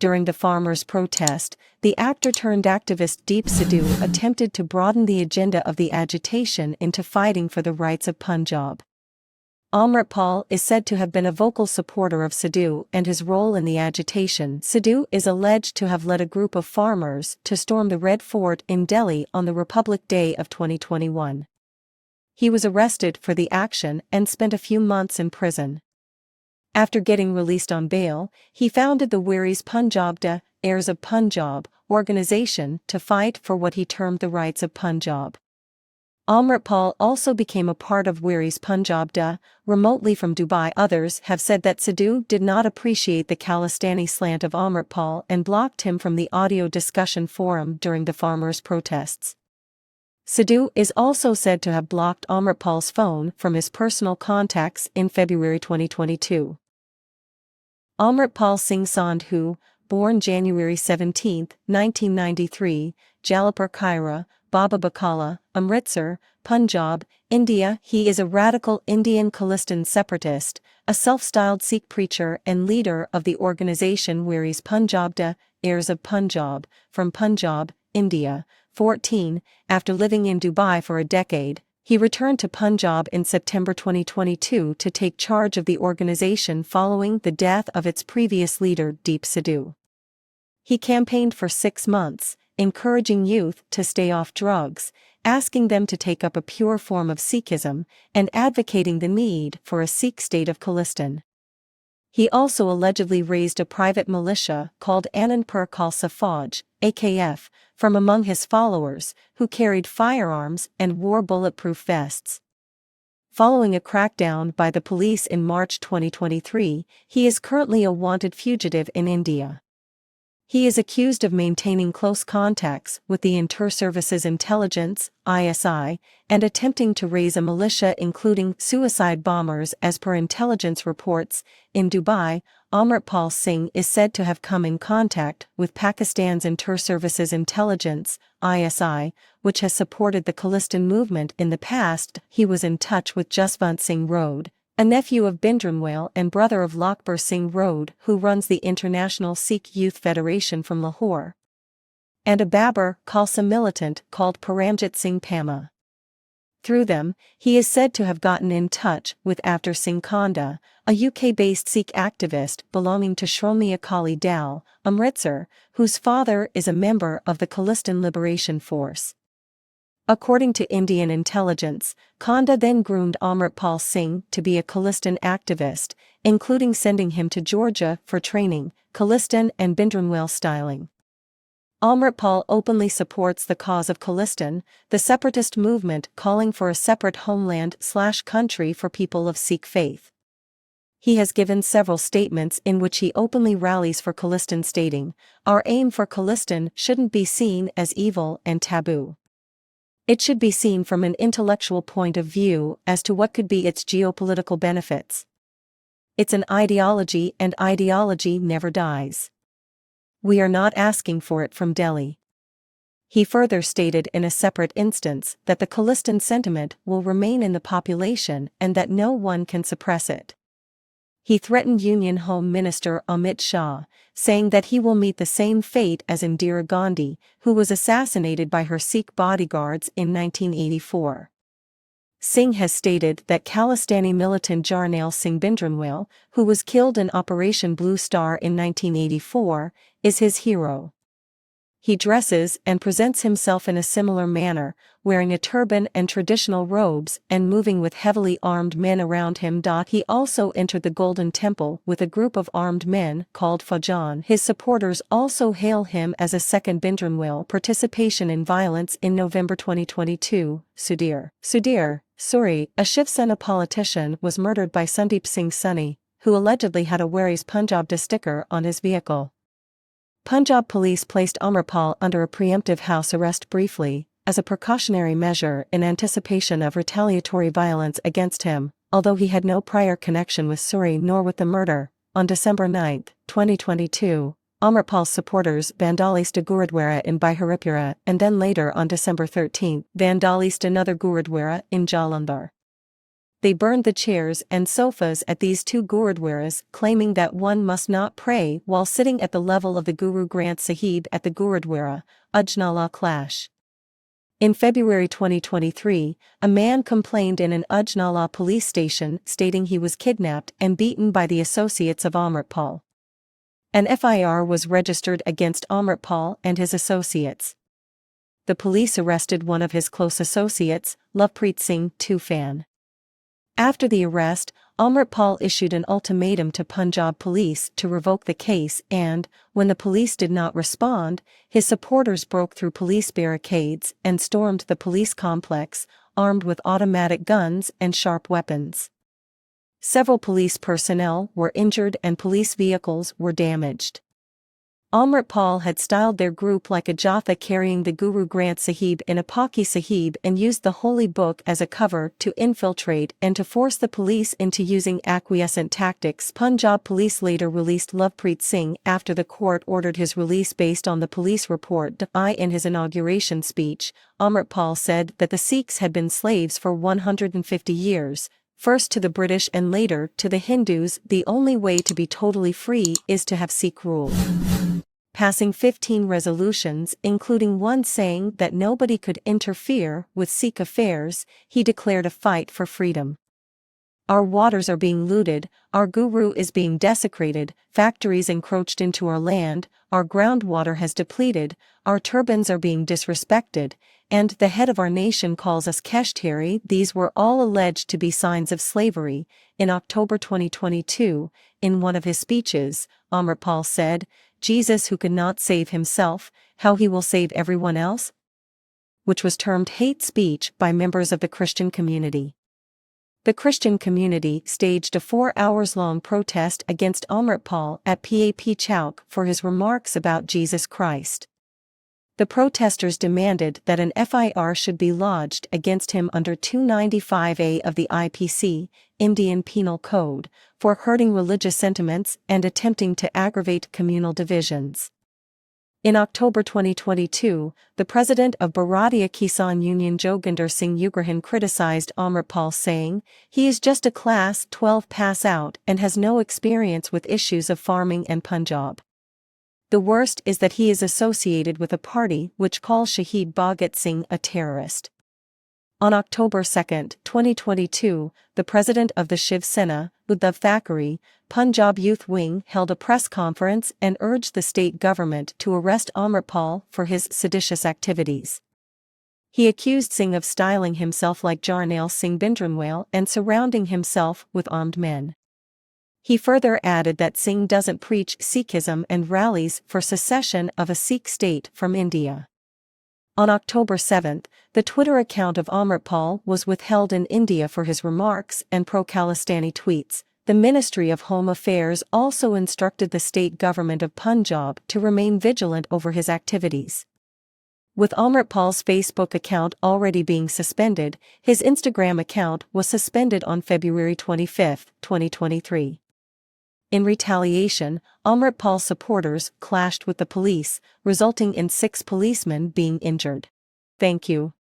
During the farmers' protest, the actor-turned-activist Deep Sidhu attempted to broaden the agenda of the agitation into fighting for the rights of Punjab. Amritpal is said to have been a vocal supporter of Sidhu and his role in the agitation. Sidhu is alleged to have led a group of farmers to storm the Red Fort in Delhi on the Republic Day of 2021. He was arrested for the action and spent a few months in prison. After getting released on bail, he founded the Weiris Punjab Da, Heirs of Punjab, organization to fight for what he termed the rights of Punjab. Amritpal also became a part of Weiris Punjab Da, remotely from Dubai. Others have said that Sidhu did not appreciate the Khalistani slant of Amritpal and blocked him from the audio discussion forum during the farmers' protests. Sidhu is also said to have blocked Amritpal's phone from his personal contacts in February 2022. Amritpal Singh Sandhu, born January 17, 1993, Jalapur Khaira, Baba Bakala, Amritsar, Punjab, India. He is a radical Indian Khalistan separatist, a self-styled Sikh preacher and leader of the organization Weiris Punjab Da, Heirs of Punjab, from Punjab, India. 14. After living in Dubai for a decade, he returned to Punjab in September 2022 to take charge of the organization following the death of its previous leader Deep Sidhu. He campaigned for 6 months, encouraging youth to stay off drugs, asking them to take up a pure form of Sikhism, and advocating the need for a Sikh state of Khalistan. He also allegedly raised a private militia called Anandpur Khalsa Fauj, AKF, from among his followers, who carried firearms and wore bulletproof vests. Following a crackdown by the police in March 2023, he is currently a wanted fugitive in India. He is accused of maintaining close contacts with the Inter-Services Intelligence, ISI, and attempting to raise a militia including suicide bombers. As per intelligence reports. In Dubai, Amritpal Singh is said to have come in contact with Pakistan's Inter-Services Intelligence, ISI, which has supported the Khalistan movement in the past. He was in touch with Jaswant Singh Rode, a nephew of Bhindranwale and brother of Lakhbir Singh Rode, who runs the International Sikh Youth Federation from Lahore, and a Babur Khalsa militant called Paramjit Singh Pama. Through them, he is said to have gotten in touch with Avtar Singh Kanda, a UK-based Sikh activist belonging to Shromani Akali Dal, Amritsar, whose father is a member of the Khalistan Liberation Force. According to Indian intelligence, Kanda then groomed Amritpal Singh to be a Khalistan activist, including sending him to Georgia for training, Khalistan and Bhindranwale styling. Amritpal openly supports the cause of Khalistan, the separatist movement calling for a separate homeland/country for people of Sikh faith. He has given several statements in which he openly rallies for Khalistan, stating, "Our aim for Khalistan shouldn't be seen as evil and taboo. It should be seen from an intellectual point of view as to what could be its geopolitical benefits. It's an ideology and ideology never dies. We are not asking for it from Delhi." He further stated in a separate instance that the Khalistan sentiment will remain in the population and that no one can suppress it. He threatened Union Home Minister Amit Shah, saying that he will meet the same fate as Indira Gandhi, who was assassinated by her Sikh bodyguards in 1984. Singh has stated that Khalistani militant Jarnail Singh Bhindranwale, who was killed in Operation Blue Star in 1984, is his hero. He dresses and presents himself in a similar manner, wearing a turban and traditional robes and moving with heavily armed men around him. He also entered the Golden Temple with a group of armed men called Faujan. His supporters also hail him as a second Bhindranwale. Participation in violence in November 2022. Sudhir Suri, a Shiv Sena politician, was murdered by Sandeep Singh Sunny, who allegedly had a Weiris Punjab Da sticker on his vehicle. Punjab police placed Amritpal under a preemptive house arrest briefly, as a precautionary measure in anticipation of retaliatory violence against him, although he had no prior connection with Suri nor with the murder. On December 9, 2022, Amritpal's supporters vandalized a Gurudwara in Biharipura and then later on December 13, vandalized another Gurudwara in Jalandhar. They burned the chairs and sofas at these two gurudwaras, claiming that one must not pray while sitting at the level of the Guru Granth Sahib at the Gurudwara. Ujnala clash. In February 2023, a man complained in an Ujnala police station stating he was kidnapped and beaten by the associates of Amritpal. An FIR was registered against Amritpal and his associates. The police arrested one of his close associates, Lovepreet Singh Tufan. After the arrest, Amritpal issued an ultimatum to Punjab police to revoke the case and, when the police did not respond, his supporters broke through police barricades and stormed the police complex, armed with automatic guns and sharp weapons. Several police personnel were injured and police vehicles were damaged. Amritpal had styled their group like a Jatha carrying the Guru Granth Sahib in a Paki Sahib and used the holy book as a cover to infiltrate and to force the police into using acquiescent tactics. Punjab police later released Lovepreet Singh after the court ordered his release based on the police report. In his inauguration speech, Amritpal said that the Sikhs had been slaves for 150 years. First to the British and later to the Hindus. The only way to be totally free is to have Sikh rule. Passing 15 resolutions, including one saying that nobody could interfere with Sikh affairs, he declared a fight for freedom. Our waters are being looted, our Guru is being desecrated, factories encroached into our land, our groundwater has depleted, our turbans are being disrespected, and the head of our nation calls us Keshtari. These were all alleged to be signs of slavery. In October 2022, in one of his speeches, Amritpal said, "Jesus who could not save himself, how he will save everyone else?" Which was termed hate speech by members of the Christian community. The Christian community staged a 4 hours-long protest against Amritpal at PAP Chowk for his remarks about Jesus Christ. The protesters demanded that an FIR should be lodged against him under 295A of the IPC, Indian Penal Code, for hurting religious sentiments and attempting to aggravate communal divisions. In October 2022, the president of Bharatiya Kisan Union Joginder Singh Ugrahan criticized Amritpal saying, "He is just a class 12 pass out and has no experience with issues of farming and Punjab. The worst is that he is associated with a party which calls Shahid Bhagat Singh a terrorist." On October 2, 2022, the president of the Shiv Sena, Uddhav Thackeray, Punjab Youth Wing held a press conference and urged the state government to arrest Amritpal for his seditious activities. He accused Singh of styling himself like Jarnail Singh Bhindranwale and surrounding himself with armed men. He further added that Singh doesn't preach Sikhism and rallies for secession of a Sikh state from India. On October 7, the Twitter account of Amritpal was withheld in India for his remarks and pro-Khalistani tweets. The Ministry of Home Affairs also instructed the state government of Punjab to remain vigilant over his activities. With Amritpal's Facebook account already being suspended, his Instagram account was suspended on February 25, 2023. In retaliation, Amritpal supporters clashed with the police, resulting in 6 policemen being injured. Thank you.